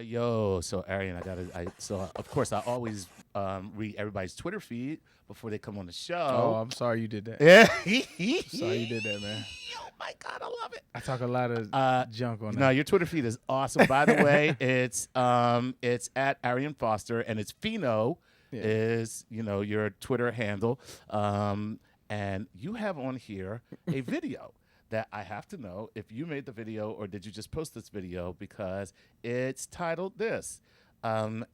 Yo, so Arian, so of course I always read everybody's Twitter feed before they come on the show. Oh, I'm sorry you did that. Yeah. Sorry you did that, man. Oh my God, I love it. I talk a lot of junk on No, that. your Twitter feed is awesome. By the way, it's at Arian Foster, and it's Fino is your Twitter handle, and you have on here a video that I have to know if you made the video or did you just post this video, because it's titled this.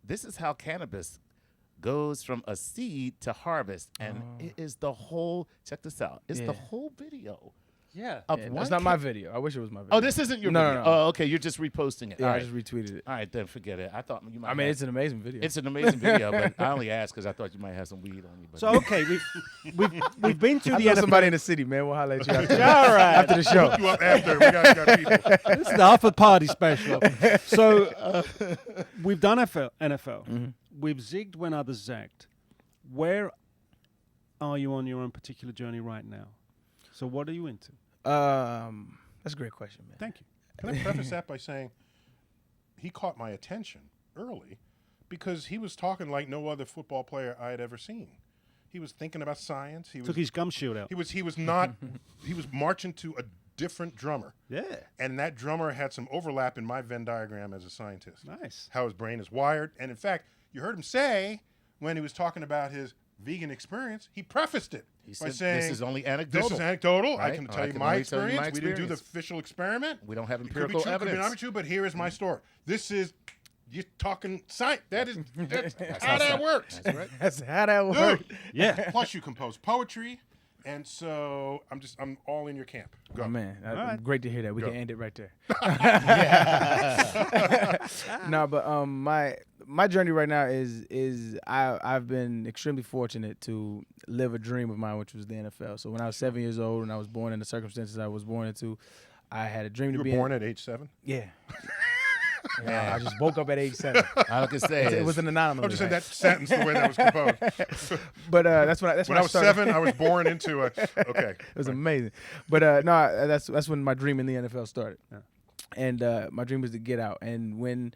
This is how cannabis goes from a seed to harvest, and it is the whole. Check this out. It's the whole video. Yeah. It's not my video. I wish it was my video. Oh, this isn't your video. No. Oh, okay. You're just reposting it. Yeah, All I right. just retweeted it. All right, then forget it. I thought you might. I mean, it's an amazing video. It's an amazing video, but I only asked because I thought you might have some weed on you. But So okay, we've been to I the know NFL. somebody in the city, man. We'll holler at you after, All right. after the show. You up after? We got people. This is the Alpha Party special. So we've done NFL. Mm-hmm. We've zigged when others zagged. Where are you on your own particular journey right now? So what are you into? That's a great question, man. Thank you. Can I preface that by saying he caught my attention early because he was talking like no other football player I had ever seen. He was thinking about science. He Took his gum shield out. He was not. He was marching to a different drummer. Yeah. And that drummer had some overlap in my Venn diagram as a scientist. Nice. How his brain is wired. And in fact, you heard him say when he was talking about his vegan experience, he prefaced it by said, saying, "This is only anecdotal. This is anecdotal. Right? I can Or tell I you can my only tell you experience. my We didn't do the experience. official experiment. we don't have It could be empirical true, could be evidence. not true, but here is my story. This is you're talking science. That's how how that sci- works. That's right. That's how that works. Dude. Yeah. Plus, you compose poetry, and so I'm all in your camp. Go. Oh, man. right. Great to hear that. We Go. can end it right there. No, but my journey right now is I've been extremely fortunate to live a dream of mine, which was the NFL. So when I was 7 years old and I was born in the circumstances I was born into, I had a dream You to were be born at age 7? Yeah. I just woke up at age 7. All I can say It is was an anomaly. I'm just saying that sentence the way that was composed. But that's when When I was started. 7, I was born into a. Okay. It was amazing. But no, that's when my dream in the NFL started. And my dream was to get out. And when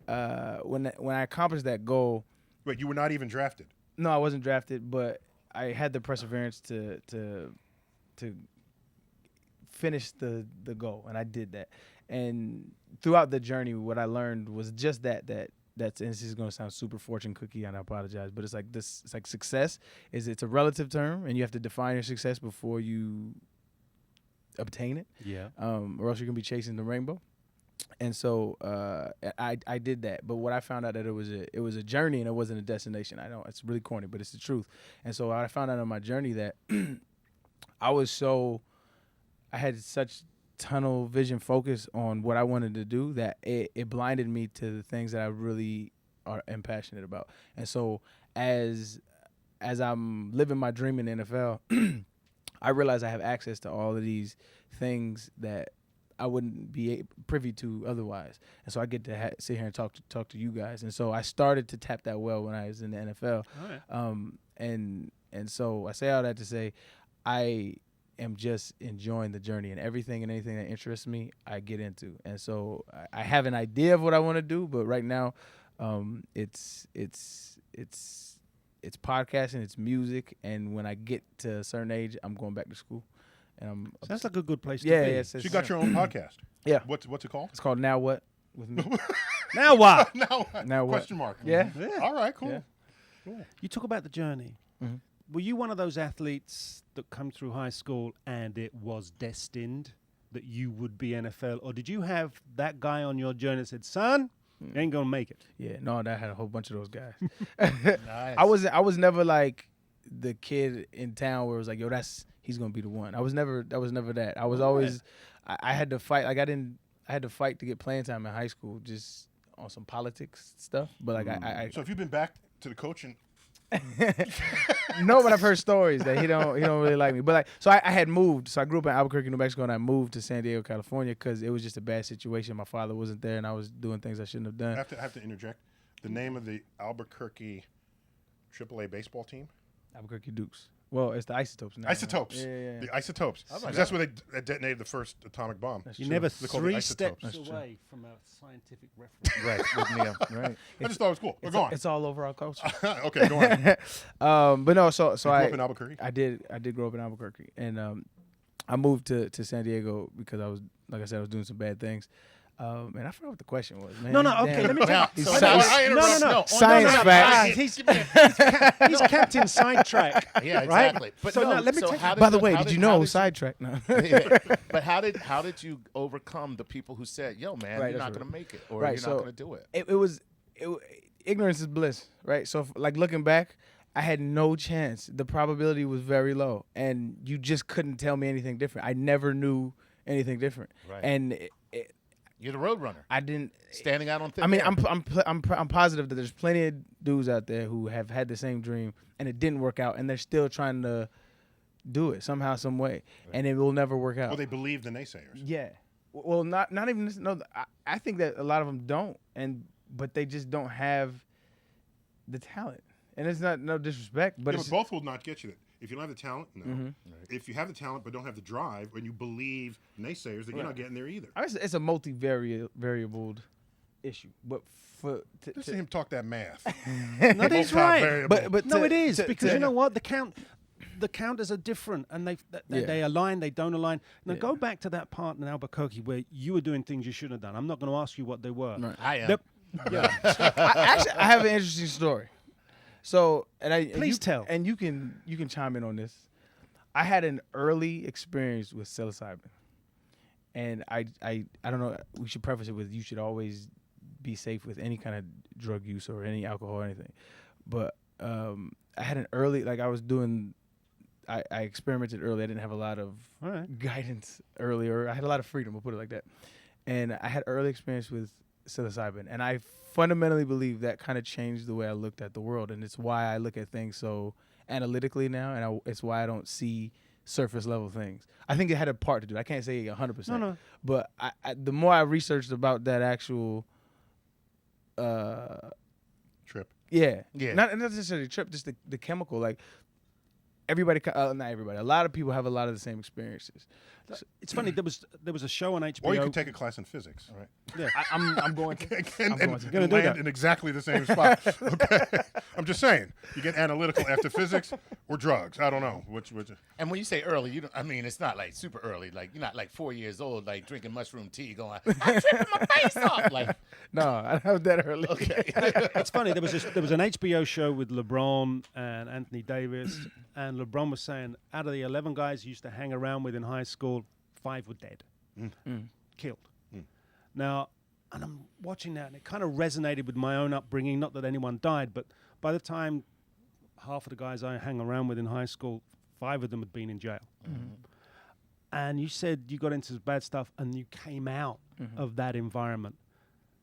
I accomplished that goal, Wait, you were not even drafted. no, I wasn't drafted, but I had the perseverance to finish the goal, and I did that. And throughout the journey, what I learned was just that's, and this is going to sound super fortune cookie, and I apologize, but it's like this. It's like success it's a relative term, and you have to define your success before you obtain it. Yeah. Or else you're gonna be chasing the rainbow. And so I did that, but what I found out that it was a journey and it wasn't a destination. I know it's really corny, but it's the truth. And so I found out on my journey that I had such tunnel vision focus on what I wanted to do that it blinded me to the things that I really am passionate about. And so as I'm living my dream in the NFL, I realize I have access to all of these things that I wouldn't be privy to otherwise. And so I get to sit here and talk to you guys. And so I started to tap that well when I was in the NFL. All right. And so I say all that to say I am just enjoying the journey, and everything and anything that interests me, I get into. And so I have an idea of what I want to do, but right now it's podcasting, it's music, and when I get to a certain age, I'm going back to school. And I'm Sounds like a good place to yeah, be. yeah. So you got your own podcast. Yeah. What's it called? It's called Now What with me. Now what? Now what? Question mark. Yeah. All right. Cool. Yeah. Cool. You talk about the journey. Mhm. Were you one of those athletes that come through high school and it was destined that you would be NFL? Or did you have that guy on your journey that said, son, you ain't going to make it? Yeah, no, I had a whole bunch of those guys. nice. I was never like the kid in town where it was like, yo, he's gonna be the one. I was never that. I was always I had to fight. Like I had to fight to get playing time in high school, just on some politics stuff. But like I So have you been back to the coaching? no, but I've heard stories that he don't really like me. But like, so I had moved. So I grew up in Albuquerque, New Mexico, and I moved to San Diego, California, because it was just a bad situation. My father wasn't there, and I was doing things I shouldn't have done. I have to interject. The name of the Albuquerque AAA baseball team? Albuquerque Dukes. Well, it's the isotopes now. right? Isotopes. Yeah. The isotopes. Oh my 'Cause that's where they detonated the first atomic bomb. That's You're true. never They're called the 3 isotopes. steps That's true. away from a scientific reference. Right, with Neil. Right. I just thought it was cool. We're going. It's all over our culture. Okay, go on. But no, so You grew I up in Albuquerque? I did grow up in Albuquerque, and I moved to San Diego because I was, like I said, I was doing some bad things. And I forgot what the question was, man. No, okay, let me tell you. So Science- I No, no. Science fact. He's Captain Sidetrack. Yeah, right? exactly. But So no, now let me so take- how By the you- way, how did you how know? did Sidetrack. No. Yeah. But how did you overcome the people who said, "Yo, man, Right, you're that's not right. going to make it, or Right, you're so not going to do it"? It was ignorance is bliss, right? So like looking back, I had no chance. The probability was very low, and you just couldn't tell me anything different. I never knew anything different, Right. and You're the road runner, I didn't. standing out on thin I mean, air. I'm positive that there's plenty of dudes out there who have had the same dream and it didn't work out, and they're still trying to do it somehow, some way, and it will never work out. Well, they believe the naysayers. Yeah. Well, not even this. No, I think that a lot of them don't, but they just don't have the talent. And it's not no disrespect, but Yeah, it's but both will not get you that. If you don't have the talent, no. Mm-hmm. If you have the talent but don't have the drive, and you believe naysayers, then you're not getting there either. it's a multi-variable issue. But Listen to him talk that math. No, he's right. Multi-variable. but No, to- it is to- because to- you know what, the counters are different, and they align, they don't align. Now go back to that part in Albuquerque where you were doing things you shouldn't have done. I'm not going to ask you what they were. Right. I am. Yeah. I have an interesting story. So, Please tell. And you can chime in on this. I had an early experience with psilocybin, and I don't know. We should preface it with you should always be safe with any kind of drug use or any alcohol or anything. But I had an early I was doing. I experimented early. I didn't have a lot of All right. guidance earlier. I had a lot of freedom. We'll put it like that. And I had early experience with psilocybin, and I fundamentally believe that kind of changed the way I looked at the world, and it's why I look at things so analytically now, and it's why I don't see surface level things. I think it had a part to do. I can't say 100%. No. But the more I researched about that actual, Trip. yeah, Yeah. not necessarily trip, just the chemical. Like everybody, not everybody. A lot of people have a lot of the same experiences. It's funny. There was a show on HBO. Or you could take a class in physics. All right. Yeah. I'm going to. and, I'm and, going to. Gonna do land that. in exactly the same spot. Okay. I'm just saying. You get analytical after physics or drugs. I don't know. Which And when you say early, you don't, I mean, it's not like super early. Like you're not like 4 years old, like drinking mushroom tea, going, "I'm tripping my face off." Like, No, I don't have that early. okay, It's funny. There was an HBO show with LeBron and Anthony Davis, and LeBron was saying out of the 11 guys he used to hang around with in high school, 5 were dead, killed. Now, and I'm watching that, and it kind of resonated with my own upbringing. Not that anyone died, but by the time half of the guys I hang around with in high school, 5 of them had been in jail. And you said you got into bad stuff, and you came out of that environment.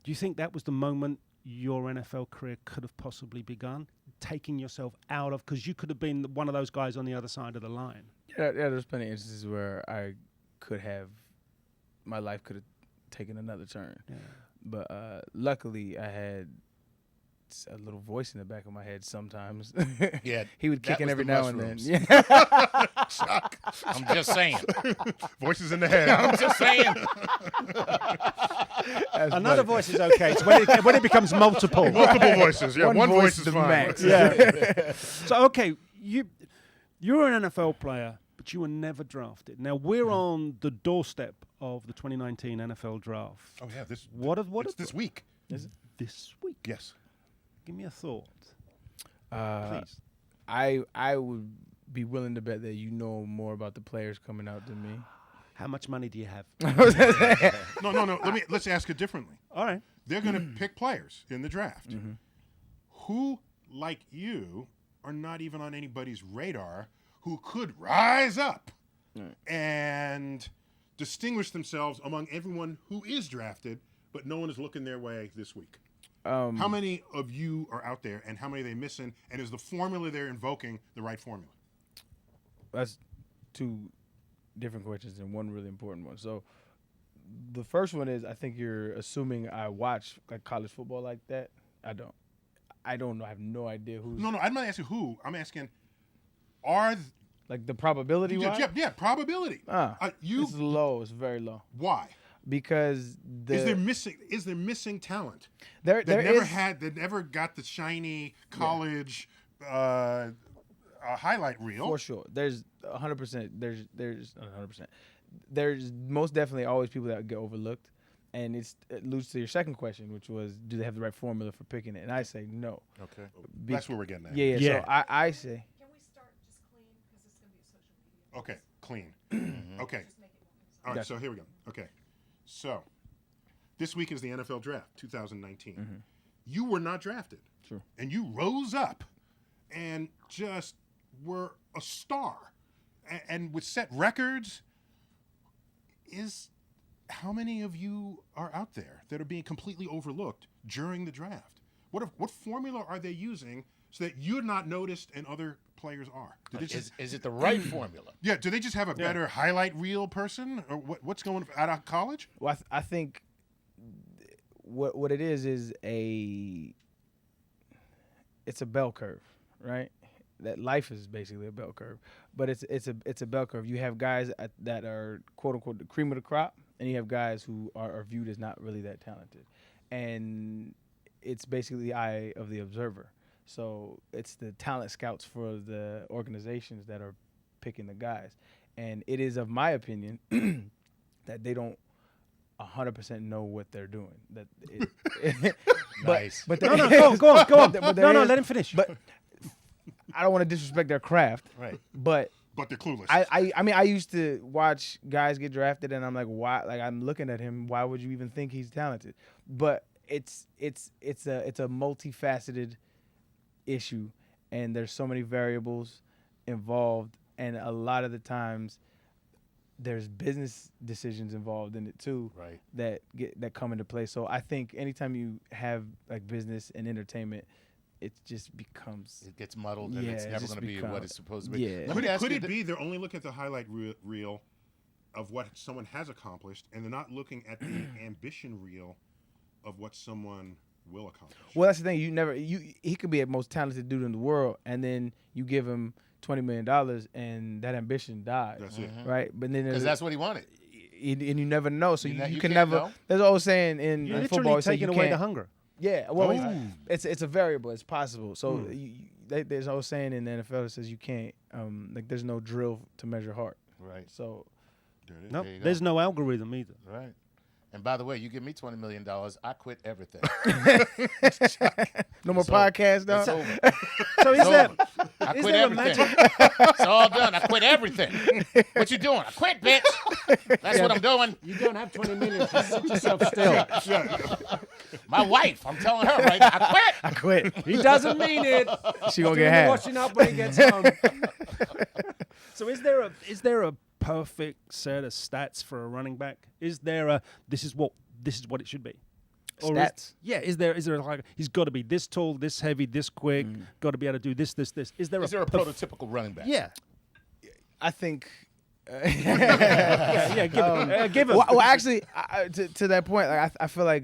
Do you think that was the moment your NFL career could have possibly begun? Taking yourself out of, because you could have been one of those guys on the other side of the line. Yeah, there's plenty of instances where my life could have taken another turn. Yeah. But luckily, I had a little voice in the back of my head sometimes. yeah. He would kick that in was every the now and then. mushrooms. Yeah. Chuck, I'm just saying. voices in the head. I'm just saying. That's Another funny. voice is okay. It's when it becomes multiple. Multiple voices. Yeah, one voice is the fine. max. Yeah. So okay, you're an NFL player, but you were never drafted. Now we're on the doorstep of the 2019 NFL draft. Oh yeah, What it's this week. Is it? this week? Yes. Give me a thought, Please. please. I would be willing to bet that you know more about the players coming out than me. How much money do you have? No. Let's ask it differently. All right. They're going to pick players in the draft who, like you, are not even on anybody's radar, who could rise up and distinguish themselves among everyone who is drafted, but no one is looking their way this week. How many of you are out there, and how many are they missing? And is the formula they're invoking the right formula? That's two different questions and one really important one. So the first one is, I think you're assuming I watch like college football like that. I don't know. I have no idea who's. No, I'm not asking who. I'm asking, are Like the probability wise? Yeah, probability. It's low. It's very low. Why? Because Is there missing talent? There That never got the shiny college highlight reel. For sure. There's 100%. There's 100%. There's most definitely always people that get overlooked. And it alludes to your second question, which was, do they have the right formula for picking it? And I say no. Okay. That's where we're getting at. Yeah. So I say. Can we start just clean? Because it's going to be a social media. Okay, clean. Okay. Just make it more All right, Gotcha. so here we go. Okay. So, this week is the NFL Draft 2019. You were not drafted. True. And you rose up and just were a star and would set records. How many of you are out there that are being completely overlooked during the draft? What formula are they using so that you're not noticed and other players are? Is it the right formula? Yeah, do they just have a better highlight reel person, or what's going on out of college? Well, I think what it is it's a bell curve, right? That life is basically a bell curve, but it's a bell curve. You have guys that are quote unquote the cream of the crop, and you have guys who are viewed as not really that talented, and it's basically the eye of the observer. So it's the talent scouts for the organizations that are picking the guys. And it is of my opinion that they don't 100% know what they're doing. Nice. But No, go on. No, let him finish. But I don't want to disrespect their craft. Right. But But they're clueless. I mean, I used to watch guys get drafted, and I'm like, why? Like, I'm looking at him. Why would you even think he's talented? But it's a multifaceted issue, and there's so many variables involved, and a lot of the times there's business decisions involved in it too, Right. that come into play. So I think anytime you have like business and entertainment, it just becomes It gets muddled, and Yeah, it's it never just going to be what becomes- it's supposed to be. yeah. Let me ask Could you it thi- be they're only looking at the highlight reel of what someone has accomplished, and they're not looking at the ambition reel of what someone will accomplish? Well, that's the thing. He could be the most talented dude in the world, and then you give him $20 million, and that ambition dies. That's it. Right? But then Because that's what he wanted. and you never know. So you you can can't never. know. There's always saying in You're football, literally it's like taking you away the can't- hunger. Yeah, well, Oh. it's a variable. It's possible. So there's always saying in the NFL that says you can't like there's no drill to measure heart. Right. So There it is. No, There you go. there's no algorithm either. Right. And by the way, you give me $20 million, I quit everything. no more It's over. podcasts, dog. It's over. So is It's there? over. I is quit there a everything. It's all done. I quit everything. What you doing? I quit, bitch. That's what I'm doing. You don't have 20 million. Just sit yourself still. My wife, I'm telling her right now, I quit. I quit. He doesn't mean it. She gonna Doing get the half. washing up when he gets home. So is there a perfect set of stats for a running back? Is there a this is what it should be? Or Stats? Is there like he's got to be this tall, this heavy, this quick, got to be able to do this. Is there Is there a prototypical running back? Yeah. I think. Yeah, give him. Well, actually, to that point, like I feel like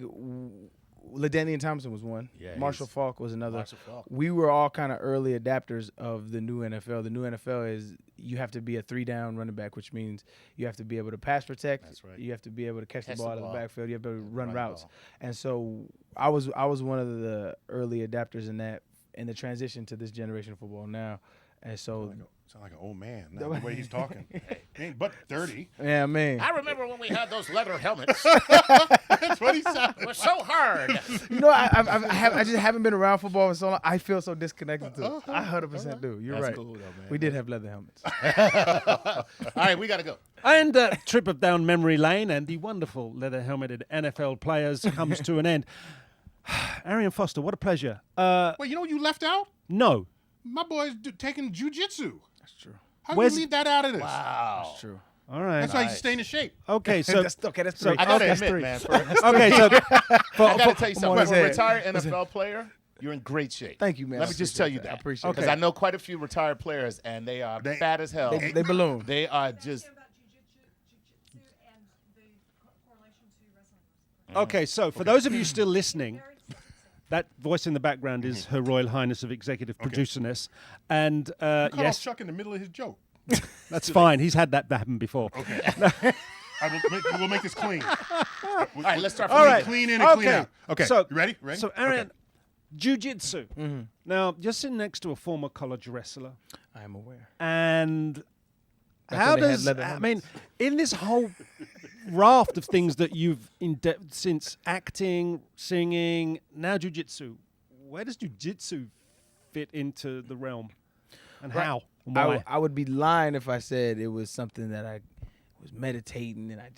LaDainian Thompson was one. Yeah, Marshall Faulk was another. Marshall Faulk. We were all kind of early adapters of the new NFL. The new NFL is you have to be a 3-down running back, which means you have to be able to pass protect. That's right. You have to be able to catch the Catch ball the out of ball. the backfield. You have to be able to run Run the routes. ball. And so I was one of the early adapters in that, in the transition to this generation of football now. And so, Sound like an old man now, the way he's talking. He ain't but 30. yeah, man. I remember when we had those leather helmets. That's what he sounded. It was so hard. You know, I just haven't been around football for so long. I feel so disconnected to it. I 100% do. You're That's right. cool, though, man. We did have leather helmets. All right, we got to go. And a trip up down memory lane and the wonderful leather-helmeted NFL players comes to an end. Arian Foster, what a pleasure. Well, you know what you left out? No. My boy's taking jujitsu. That's true. How do Where's- you leave that out of this? Wow. That's true. All right. That's how you Nice. stay in shape. Okay, so That's three. I got to Okay, admit, three. man, okay, so I got to tell you Come on, something. let's For a hear it. retired NFL player, you're in great shape. Thank you, man. Let I me just appreciate tell you that. that. I appreciate Because that. I know quite a few retired players, and they are fat as hell. They balloon. They are just. About jiu-jitsu and the correlation to wrestling. okay, so for those of you still listening, Very specific. that voice in the background is Her Royal Highness of Executive Producerness, and Cut off yes, Chuck in the middle of his joke. That's fine. He's had that happen before. Okay. We'll make this clean. All right, let's start from All the right. beginning. Clean in and clean Okay. out. Okay. So- you ready? Ready? So, Arian, Okay. jiu-jitsu. Now, you're sitting next to a former college wrestler. I am aware. And Back how when they had does, leather I mean, helmets. in this whole raft of things that you've since acting, singing, now jiu-jitsu, where does jiu-jitsu fit into the realm? And Right. how? And why? I would be lying if I said it was something that I was meditating and I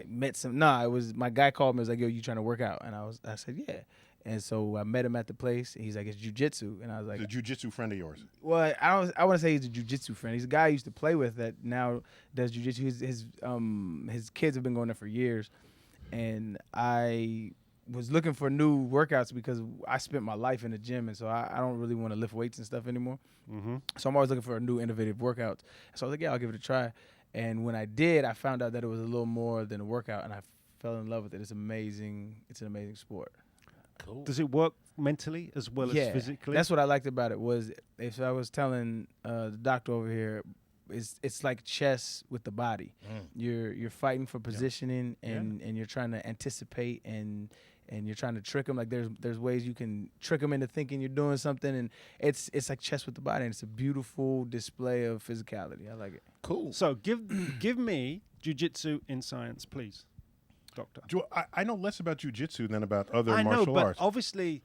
met some. Nah, it was my guy called me. Was like, "Yo, you trying to work out?" And I said, "Yeah." And so I met him at the place. He's like, "It's jujitsu," and I was like, The jiu-jitsu friend of yours. "Well, I want to say he's a jujitsu friend. He's a guy I used to play with that now does jujitsu. His kids have been going there for years, and I was looking for new workouts because I spent my life in the gym, and so I don't really want to lift weights and stuff anymore. Mm-hmm. So I'm always looking for new innovative workouts. So I was like, yeah, I'll give it a try. And when I did, I found out that it was a little more than a workout, and I fell in love with it. It's amazing. It's an amazing sport. Cool. Does it work mentally as well as physically? That's what I liked about it. Was if I was telling the doctor over here, it's like chess with the body. You're fighting for positioning, and you're trying to anticipate and you're trying to trick them. Like there's ways you can trick them into thinking you're doing something, and it's like chess with the body, and it's a beautiful display of physicality. I like it. Cool. So give me jiu-jitsu in science, please, doctor. I know less about jiu-jitsu than about other I know, martial but arts. obviously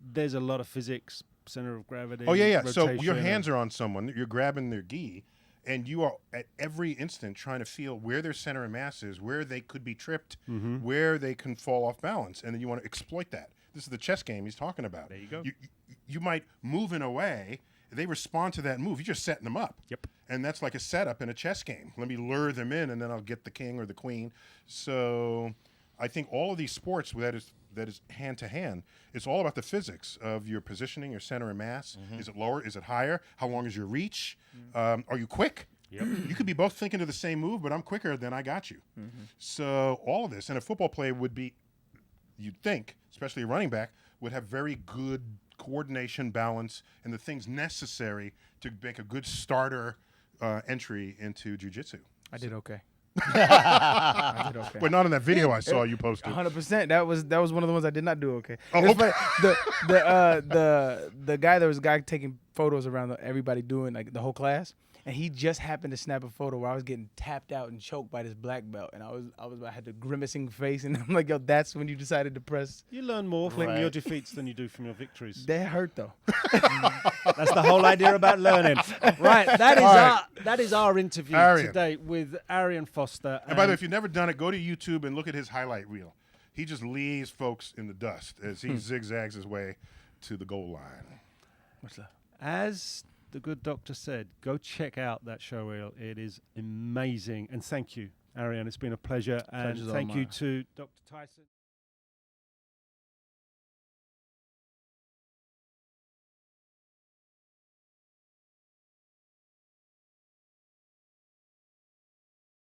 there's a lot of physics, center of gravity. Oh, yeah. So your rotation, hands are on someone. You're grabbing their gi, and you are at every instant trying to feel where their center of mass is, where they could be tripped, where they can fall off balance, and then you want to exploit that. This is the chess game he's talking about. There you go. You might move in a way. They respond to that move. You're just setting them up. Yep. And that's like a setup in a chess game. Let me lure them in, and then I'll get the king or the queen. So I think all of these sports that is hand to hand, it's all about the physics of your positioning, your center of mass. Is it lower? Is it higher? How long is your reach? Are you quick? Yep. You could be both thinking of the same move, but I'm quicker than I got you. So all of this, and a football player would be, you'd think, especially a running back, would have very good coordination, balance, and the things necessary to make a good starter entry into jiu-jitsu. I did okay. I did okay. But not in that video I saw you posted. 100%. That was one of the ones I did not do okay. Oh, It's okay. funny, the guy, there was a guy taking photos around everybody doing like the whole class, and he just happened to snap a photo where I was getting tapped out and choked by this black belt, and I had the grimacing face, and I'm like, yo, that's when you decided to press. You learn more from Right. your defeats than you do from your victories. That hurt though. That's the whole idea about learning. Right, that is our interview Arian. today with Arian Foster. And by the way, if you've never done it, go to YouTube and look at his highlight reel. He just leaves folks in the dust as he zigzags his way to the goal line. What's that? as the good doctor said, go check out that show reel. It is amazing. And thank you, Arian. It's been a pleasure. And Pleasure's all thank you mine. to Dr. Tyson.